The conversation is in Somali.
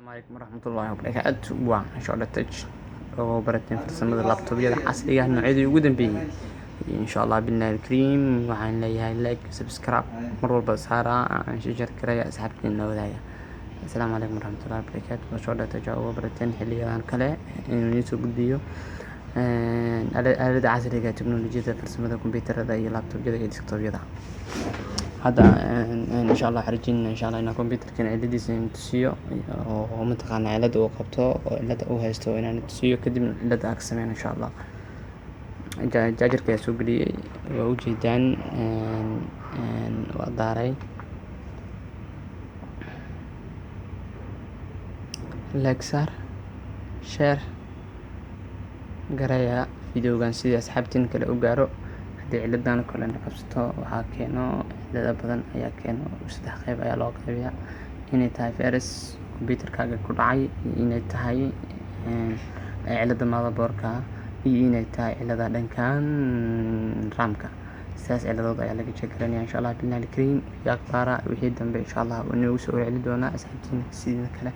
عليكم ورحمة الله وبركاته waa Shoda Tech oo barateen farsamada laptop-yada casriga ah noocyadii ugu dambeeyay insha Allah billahi kareem waxaan leeyahay like subscribe mar walba saara aan share karaya asxaabteena wadaaga assalaamu calaykum waraxmatullahi wabarakaatuh Shoda Tech oo barateen xilligan kale inuu soo gudbiyo aalada casriga ah teknolojiyada farsamada kombiyuutarada iyo laptop-yada iyo desktop-yada hadda insha Allah xariijin insha Allah inaan kombiyuutarkan ciladiisa tusiyo oo mataqaana cilada uu qabto oo cilada uu haysto inaan tusiyo kadib cilada aan sameeyno insha Allah jaajarka soo galiyay waa u jeedaan waa daaray like share garaya videogan sidii asxaabtiin kale u gaaro ciladan kale qabsato waxaa keeno cilada badan ayaa keeno saddex qayb ayaa loo qaybiyaa inay tahay virus kombiyuutarkaaga ku dhacay inay tahay cilada motherboardka iyo inay tahay cilada dhankan RAM-ka sidaas ciladood ayaa laga sheekeynaa insha Allah billahi kareem yaa qaara wixii dambe insha Allah inuu soo celin doona asxaabtiin sidii kale